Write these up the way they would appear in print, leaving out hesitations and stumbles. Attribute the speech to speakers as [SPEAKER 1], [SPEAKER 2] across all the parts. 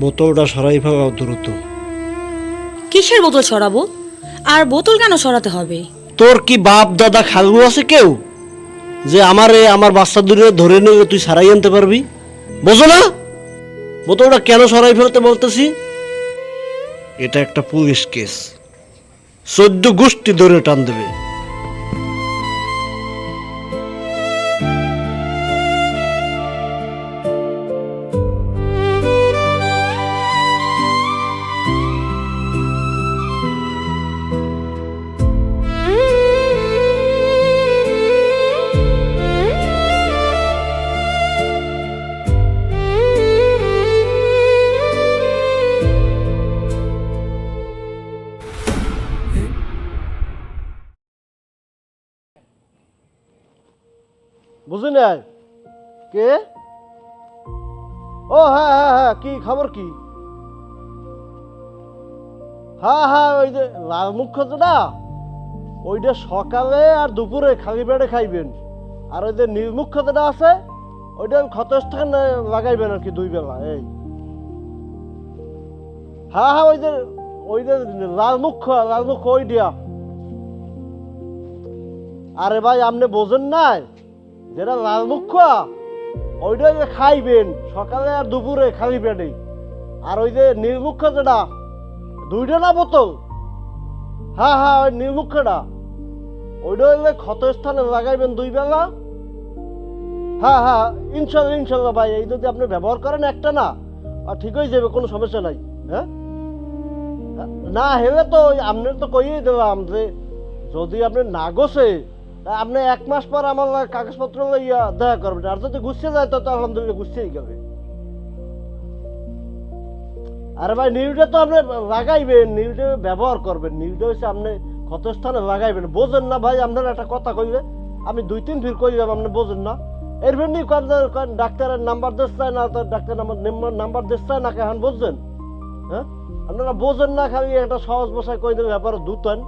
[SPEAKER 1] বোতলটা সরাই ফেলাও দ্রুত।
[SPEAKER 2] কিসের বোতল সরাবো? আর বোতল কেন সরাতে হবে?
[SPEAKER 1] তোর কি বাপ দাদা খালু আছে কেউ যে আমার বাচ্চা দূরে ধরে নিয়ে তুই সারাই আনতে পারবি? বোঝো না বোতলটা কেন সরাই ফেলতে বলতেছি? এটা একটা পুলিশ কেস, 14 গোষ্ঠী ধরে টান দেবে। বুঝি নাই কে? ও হ্যাঁ হ্যাঁ হ্যাঁ, কি খবর কি? হ্যাঁ হ্যাঁ, ওই যে লাল মুখ্য যেটা, ওইটা সকালে আর দুপুরে খালি পেটে খাইবেন। আর ওই যে নীলমুখ্য যেটা আছে, ওইটা ক্ষতস্থান লাগাইবেন আর কি 2 বেলা। এই হ্যাঁ হ্যাঁ, ওই যে লাল মুখ্য ওই দিয়া। আরে ভাই আপনি বোঝেন নাই, যেটা লাল মুখ্য ওইটা যে খাইবেন সকালে আর দুপুরে খালি পেটে। আর ওই যে নীলমুখ্য যেটা, 2টা না বোতল। হ্যাঁ হ্যাঁ, ওই নীলমুখ্যটা ওইটা হইলে ক্ষতস্থানে লাগাইবেন 2 বেলা। হ্যাঁ হ্যাঁ, ইনশাল্লাহ ইনশাল্লাহ ভাই, এই যদি আপনি ব্যবহার করেন একটা না, আর ঠিক হয়ে যাবে, কোনো সমস্যা নাই। হ্যাঁ না হেলে তো আপনার তো কইয়েই দিলাম যে যদি আপনি না গোছে, আপনি 1 মাস পর আমার কাগজপত্র লইয়া দেখা করবেন। আর যদি গুছিয়ে যায় তো আলহামদুলিল্লাহ গুছিয়েই গেবে। আরে ভাই নিউটা তো আপনি লাগাইবেন, নিউটা ব্যবহার করবেন। নিউটা হচ্ছে আপনি ক্ষতস্থানে লাগাইবেন। বোঝেন না ভাই, আপনার একটা কথা কইবে আমি 2-3 ফির কইলাম, আপনি বোঝেন না। এর জন্যই ডাক্তারের নাম্বার দিচ্ছে না, তো ডাক্তার নাম্বার দিচ্ছে না কেন বুঝছেন? হ্যাঁ, আপনারা বোঝেন না, খালি একটা সহজ ভাষায় কই দেবে ব্যাপারে দুতেন।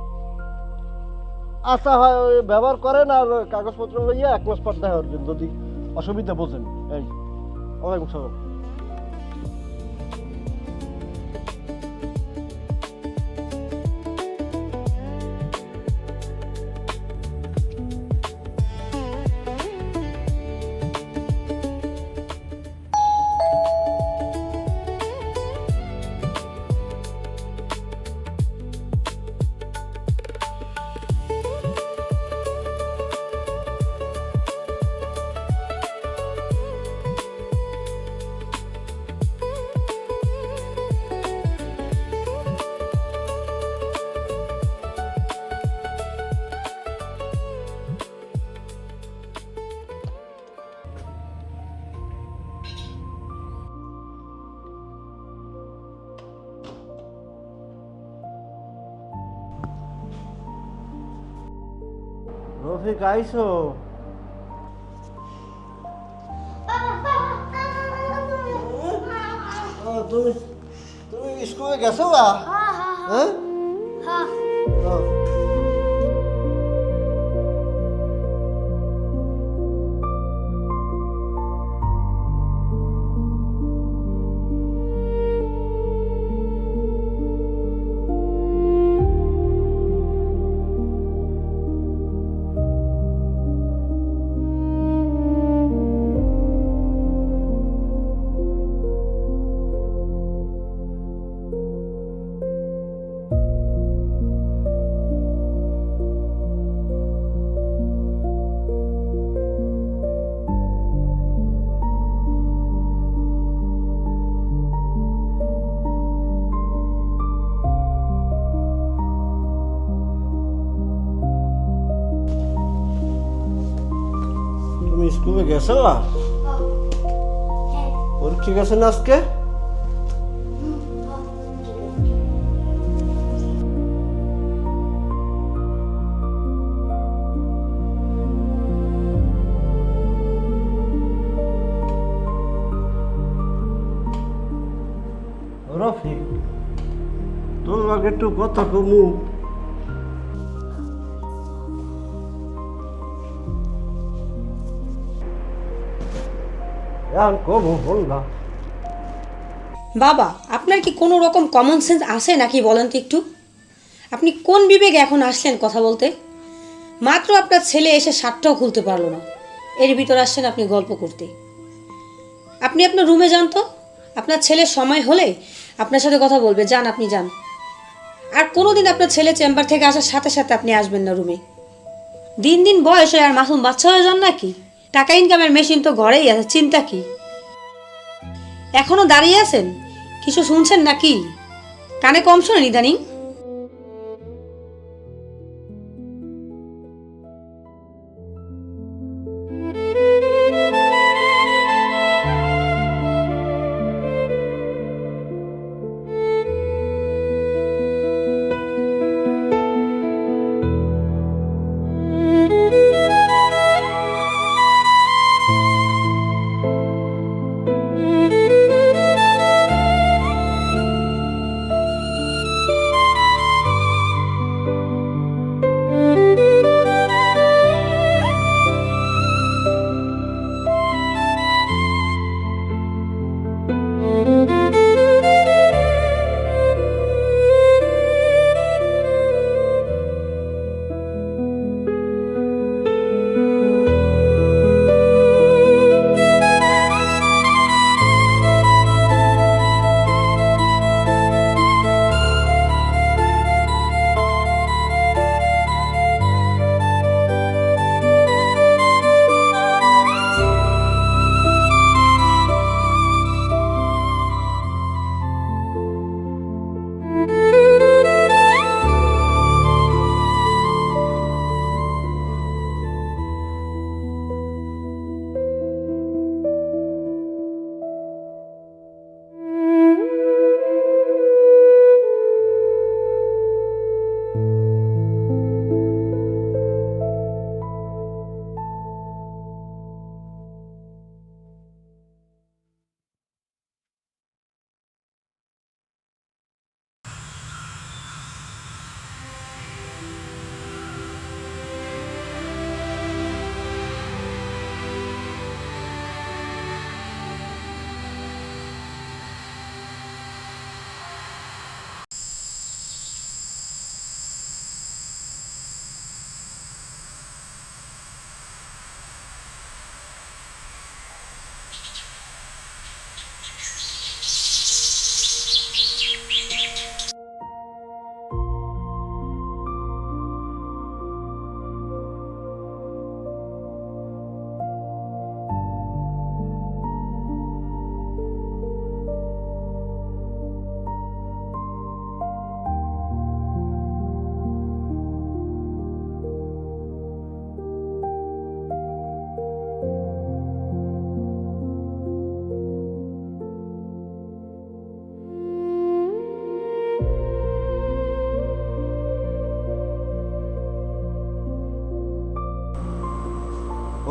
[SPEAKER 1] আচ্ছা হয়, ব্যবহার করেন আর কাগজপত্র লইয়া 1 মাস পর দেখা করবেন যদি অসুবিধা বোঝেন। এই ওয়ালাইকুম সালাম। রফিক আইসো? তুমি তুমি স্কুলে গেছো? হ্যাঁ স্কুলে গেছো? পরীক্ষা গেছে না আজকে? রফিক তোর লগে একটু কথা কমু। এখন কবো বললাম।
[SPEAKER 3] বাবা, আপনার কি কোনো রকম কমন সেন্স আছে নাকি বলেন তো একটু? আপনি কোন বিবেকে এখন আসলেন কথা বলতে? মাত্র আপনার ছেলে এসে শার্টটাও খুলতে পারলো না, এর ভিতর আসছেন আপনি গল্প করতে। আপনি আপনার রুমে যান তো, আপনার ছেলের সময় হলে আপনার সাথে কথা বলবে। যান, আপনি যান। আর কোনো দিন আপনার ছেলে চেম্বার থেকে আসার সাথে সাথে আপনি আসবেন না রুমে। দিন দিন বয়স হয়ে আর মাসুম বাচ্চা হয়ে যান নাকি? টাকা ইনকামের মেশিন তো ঘরেই আছে, চিন্তা কি? এখনো দাঁড়িয়ে আছেন? কিছু শুনছেন নাকি? কানে কম শোনেন ইদানিং?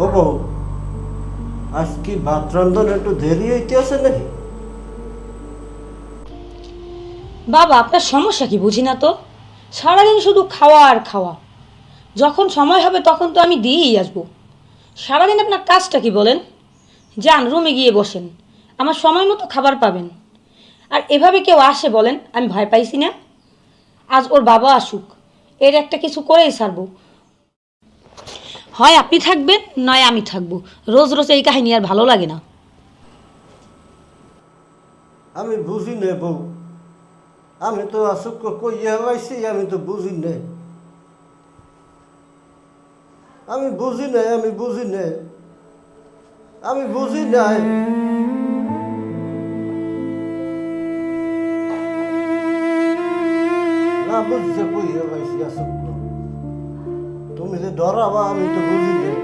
[SPEAKER 1] ও বউ, আজ কি ভাত রান্ধন একটু দেরি হইতে আছে নাকি?
[SPEAKER 3] বাবা, আপনার সমস্যা কি বুঝি না তো। সারাদিন শুধু খাওয়া আর খাওয়া। যখন সময় হবে তখন তো আমি দিয়েই আসবো। সারাদিন আপনার কাজটা কি বলেন? যান, রুমে গিয়ে বসেন, আমার সময় মতো খাবার পাবেন। আর এভাবে কেউ আসে বলেন? আমি ভয় পাইছি না। আজ ওর বাবা আসুক, এর একটা কিছু করেই ছাড়বো। হয় আপনি থাকবেন, নয় আমি থাকবো। রোজ রোজ এই কাহিনী আর ভালো লাগে না।
[SPEAKER 1] আমি বুঝি নে বউ, আমি তো আসুক কইয়া লাইছি, আমি তো বুঝি নে। আমি বুঝি নাই, আমি বুঝি নাই, আমি বুঝি নাই। না বুঝছে কইয়া লাইছি আসুক। তুমি যে ডরাবা আমি তো বুঝি নাই।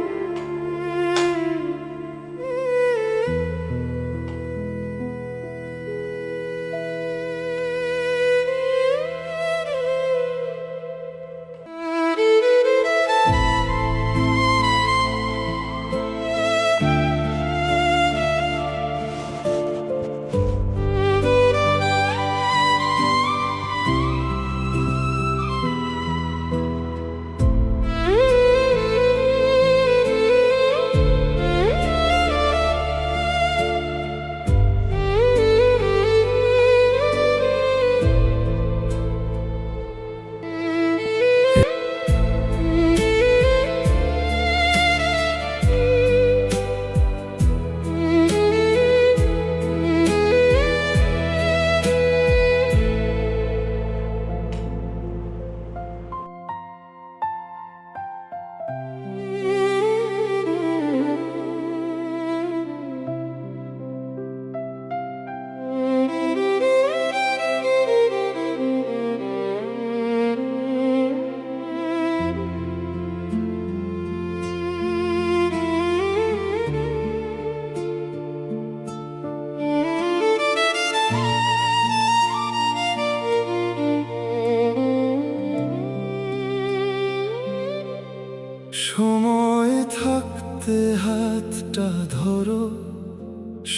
[SPEAKER 4] হাতটা ধরো,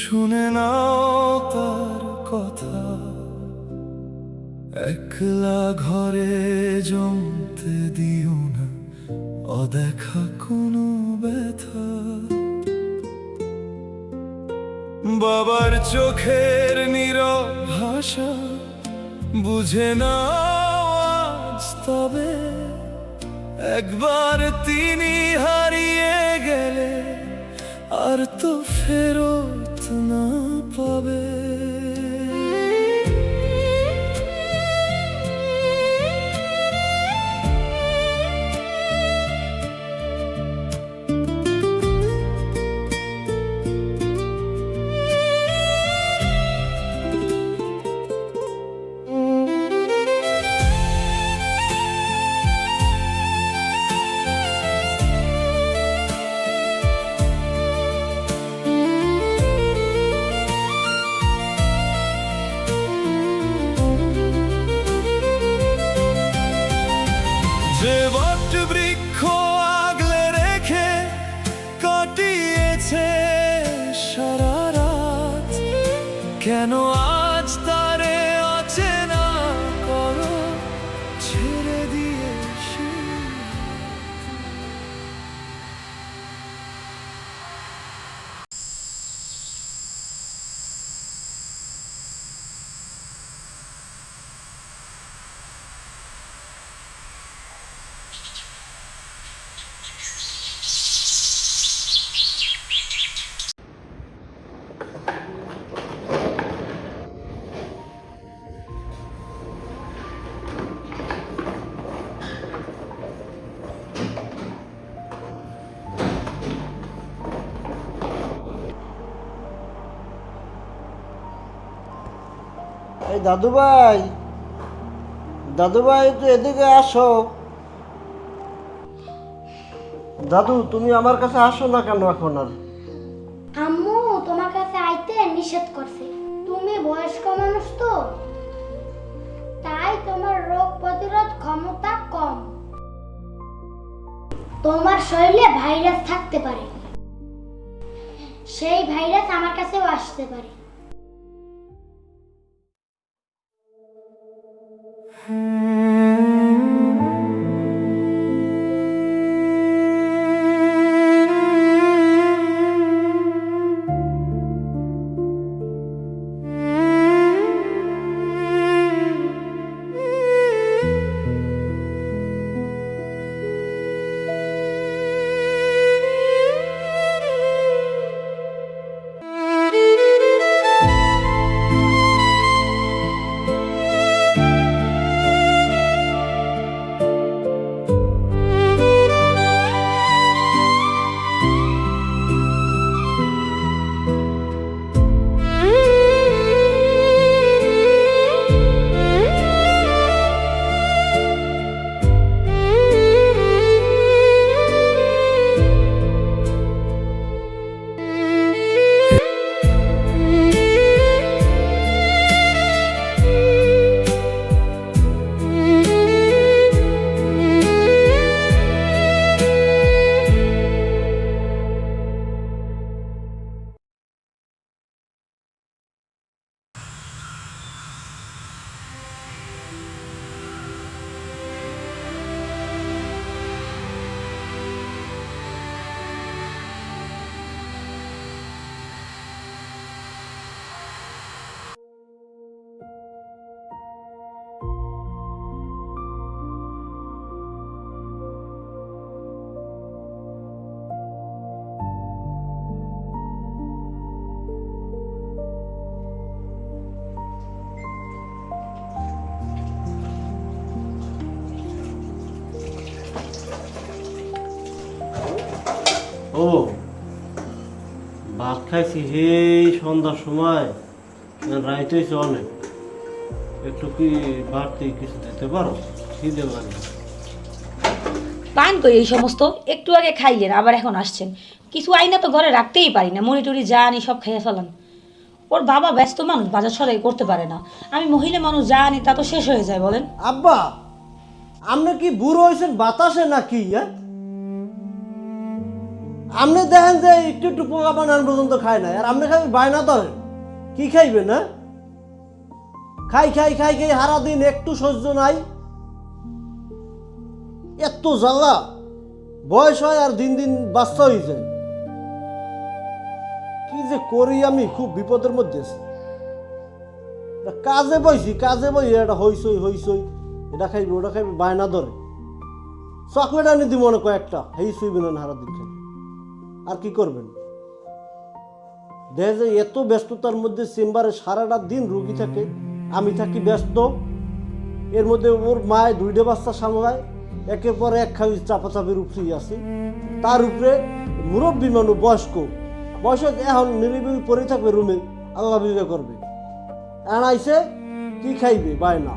[SPEAKER 4] শুনে নাও তার কথা। একলা ঘরে জমতে দিও না অদেখা কোনো ব্যথা। বাবার চোখের নীরব ভাষা বুঝে নাও আজ তবে। একবার তিনি হারিয়ে গেলে আর তো ফেরত না পাবে। যে বট বৃক্ষ আগলে রেখে কাটিয়েছে সারা রাত, কেন আজ তারে অচেনা করো ছেড়ে দিয়ে সে।
[SPEAKER 1] এই দাদু ভাই, দাদু ভাই একটু এদিকে আসো। দাদু তুমি আমার কাছে আসো না কেন এখন আর?
[SPEAKER 5] আম্মু তোমার কাছে আইতে নিষেধ করছে। তুমি বয়স্ক মানুষ তো, তাই তোমার রোগ প্রতিরোধ ক্ষমতা কম। তোমার শরীরে ভাইরাস থাকতে পারে, সেই ভাইরাস আমার কাছেও আসতে পারে।
[SPEAKER 1] ও ভাত খাইছি সেই সন্ধ্যার সময়, রাইত হয়েছে অনেক। একটু কি বাড়তি কিছু দিতে পারো? খিদে পারি।
[SPEAKER 3] পান করি এই সমস্ত, একটু আগে খাইলেন আবার এখন আসছেন। কিছু আইনা তো ঘরে রাখতেই পারি না, মুড়ি টুড়ি যা আনি সব খেয়ে ফেলান। ওর বাবা ব্যস্ত মানুষ, বাজার সদাই করতে পারে না। আমি মহিলা মানুষ যা আনি তা তো শেষ হয়ে যায় বলেন।
[SPEAKER 1] আব্বা আপনি কি বুড়ো হয়েছেন বাতাসে নাকি? আপনি দেখেন যে একটু একটু পোকা বানান পর্যন্ত খায় না, আর আপনি খালি বায়না ধরেন। কি খাইবেন? হ্যাঁ, খাই খাই খাই খাই সারা দিন, একটু সহ্য নাই। এত জ্বালা, বয়স হয় আর দিন দিন বাচ্চা হয়ে যায়। কি যে করি আমি, খুব বিপদের মধ্যে আছি। কাজে বইছি, কাজে বই এটা হইসই হইসই, এটা খাইবে ওটা খাইবে, বায়না ধরে। চকলেট আনি দিব মনে কয়েকটা, হেই শুইবেন না সারা দিন খাই। আর কি করবেন? দেখা যায় এত ব্যস্ততার মধ্যে চেম্বারে সারাটা দিন রুগী থাকে, আমি থাকি ব্যস্ত। এর মধ্যে ওর মায় 2টা বাচ্চা সামলায়, একের পর এক খালি চাপাচাপির উপরেই আছে। তার উপরে মুরব্বী মানুষ, বয়সে এখন নিরিবিলি পরে থাকবে রুমে, আল্লাহ বিবে করবে। আনাইছে কি খাইবে, বায়না।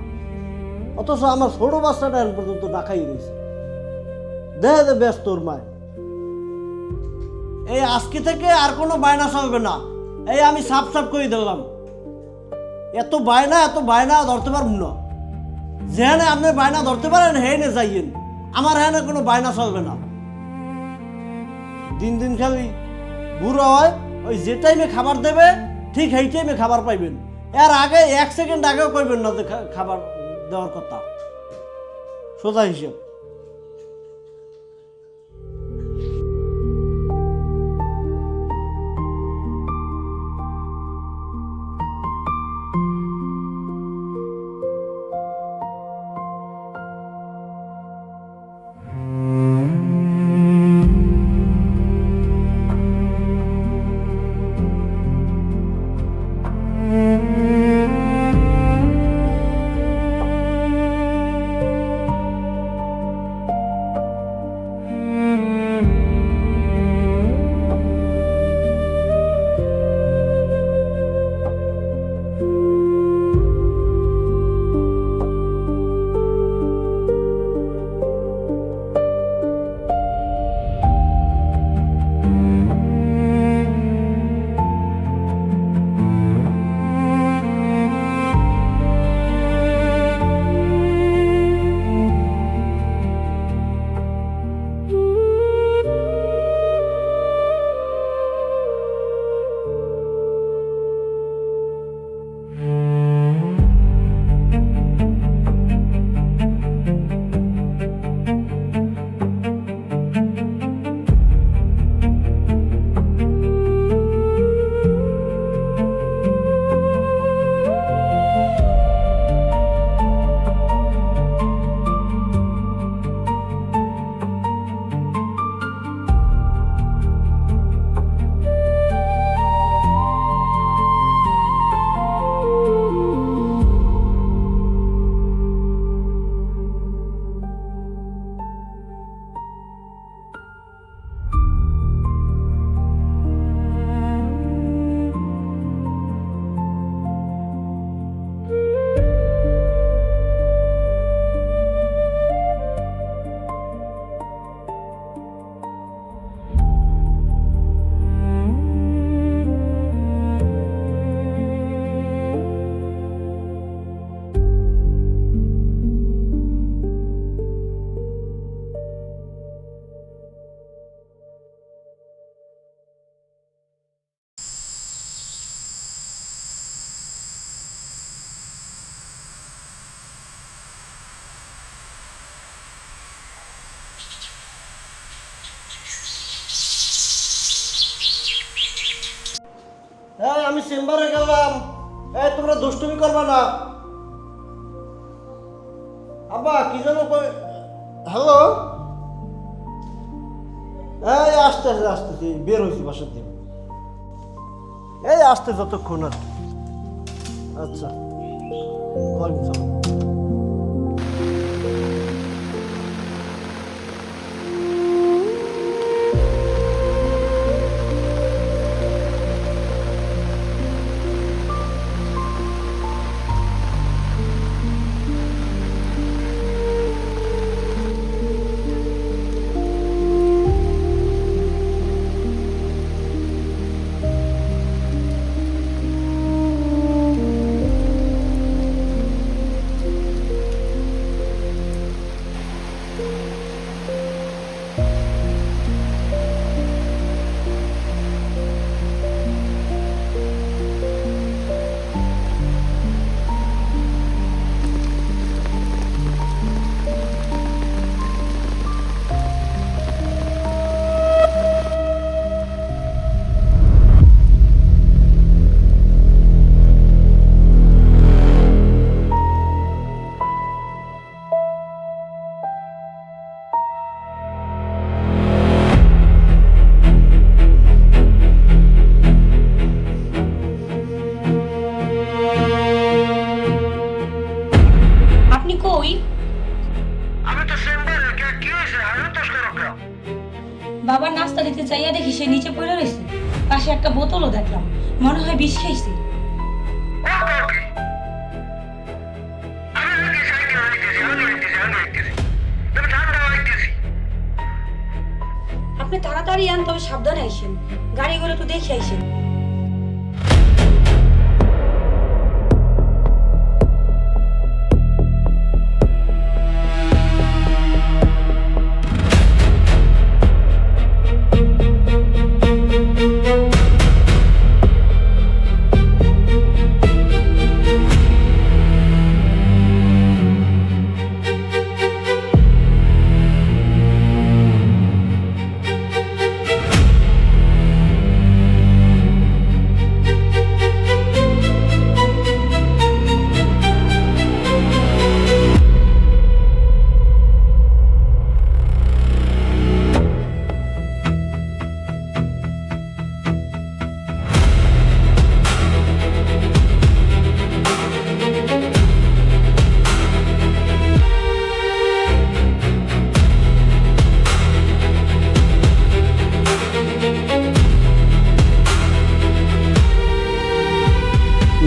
[SPEAKER 1] অথচ আমার ছোট বাচ্চাটা এখন পর্যন্ত না খাই রয়েছে। দেখা যায় ব্যস্ত ওর মায়। এই আজকে থেকে আর কোনো বায়না চলবে না, এই আমি সাফ সাফ করে দিলাম। এত বায়না ধরতে পারব না। যেখানে আপনি বায়না ধরতে পারেন হেনে যাইয়েন, আমার হ্যাঁ কোনো বায়না চলবে না। দিন দিন খালি বুড়ো হয়, ওই যে টাইমে খাবার দেবে ঠিক সেই টাইমে খাবার পাইবেন। এর আগে 1 সেকেন্ড আগেও করবেন না যে খাবার দেওয়ার কথা, সোজা হিসেব। এই আমি চেম্বারে গেলাম, এই তোমরা দুষ্টুমি করবা না। আব্বা কি যেন হ্যালো, এই আসতেছি, বের হয়েছি বাসার দিন, এই আসতে যতক্ষণ আর। আচ্ছা, ওয়ালাইকুম সালাম।
[SPEAKER 3] পাশে একটা বোতলও দেখলাম, মনে হয় বিষ খাইছি। আপনি তাড়াতাড়ি আন, তবে সাবধানে আইসেন, গাড়িগুলো একটু দেখে আইসেন।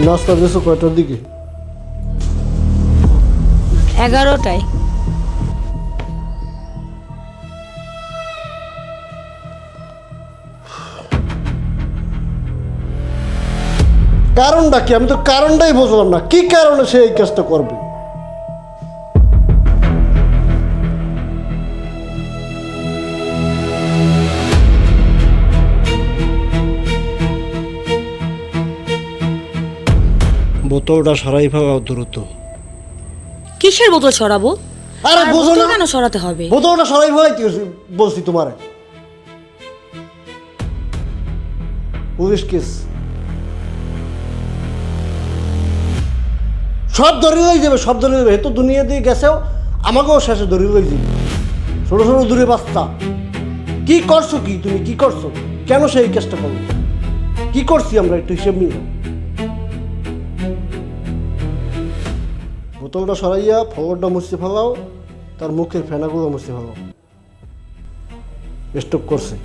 [SPEAKER 1] নাস্তা দিয়েছো কয়টার দিকে?
[SPEAKER 3] 11টায়।
[SPEAKER 1] কারণটা কি? আমি তো কারণটাই বুঝলাম না, কি কারণে সে এই কাজটা করবে? বোতলটা সরাই ফেলাও দ্রুত।
[SPEAKER 2] কিসের বোতল সরাবো?
[SPEAKER 1] আরে
[SPEAKER 2] আর
[SPEAKER 1] বুঝো
[SPEAKER 2] বোতল
[SPEAKER 1] না,
[SPEAKER 2] কেন সরাতে হবে?
[SPEAKER 1] বোতলটা সরাই ফেলাই বলছি তোমারে। পুলিশ কেস সব ধরে লই যাবে, সব ধরে যাবে। এ তো দুনিয়া দিয়ে গেছেও, আমাকেও শেষে ধরে লই যাবে। ছোট ছোট দূরে বাচ্চা। কি করছো? কি তুমি কি করছো? কেন সেই কেসটা করো? কি করছি আমরা? একটু হিসেব নিয়ে বোতলটা সরাইয়া ফলটা মুছে ফেলাও, তার মুখের ফেনাগুলো মুছে ফেলাও। স্টপ করছে।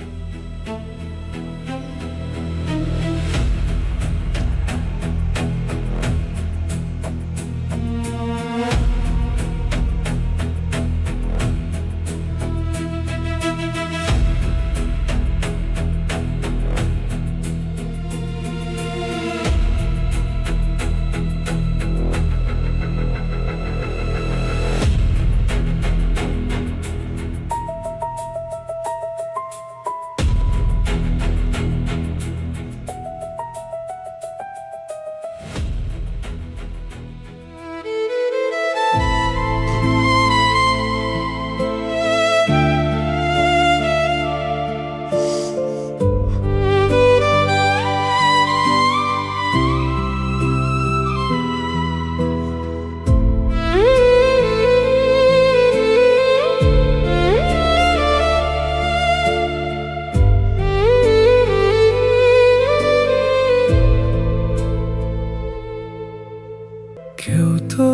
[SPEAKER 4] কেউ তো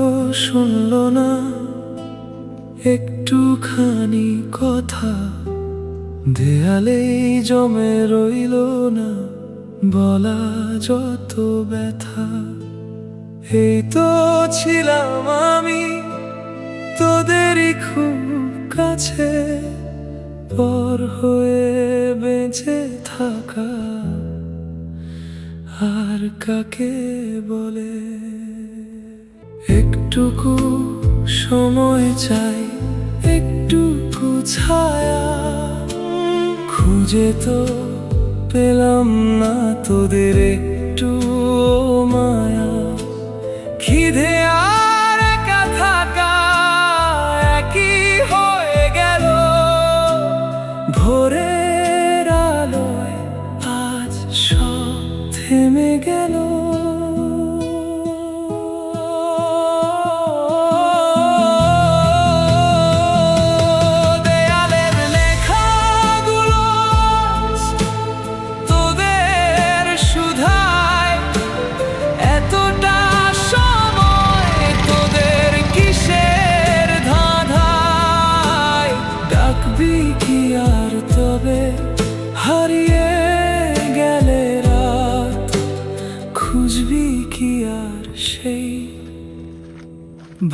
[SPEAKER 4] শুনলো না একটুখানি কথা, দেয়ালেই জমে রইল না বলা যত ব্যথা। এই তো ছিলাম আমি তোদেরই খুব কাছে, পর হয়ে বেঁচে থাকা আর কাকে বলে। একটুকু সময় চাই, একটুকু ছায়া, খুঁজে তো পেলাম না তোদের একটু মায়া। খিদে আর একা থাকা একই হয়ে গেল, ভোরের আলোয় আজ সব থেমে গেল। হারিয়ে গেলে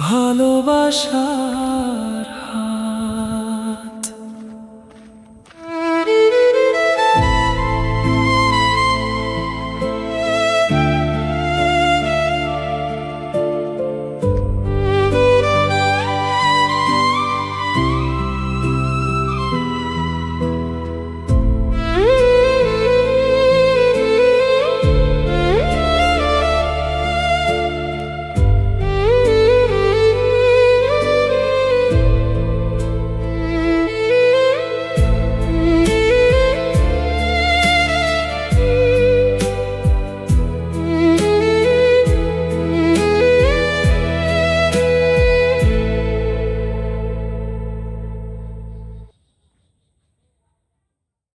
[SPEAKER 4] ভালোবাসার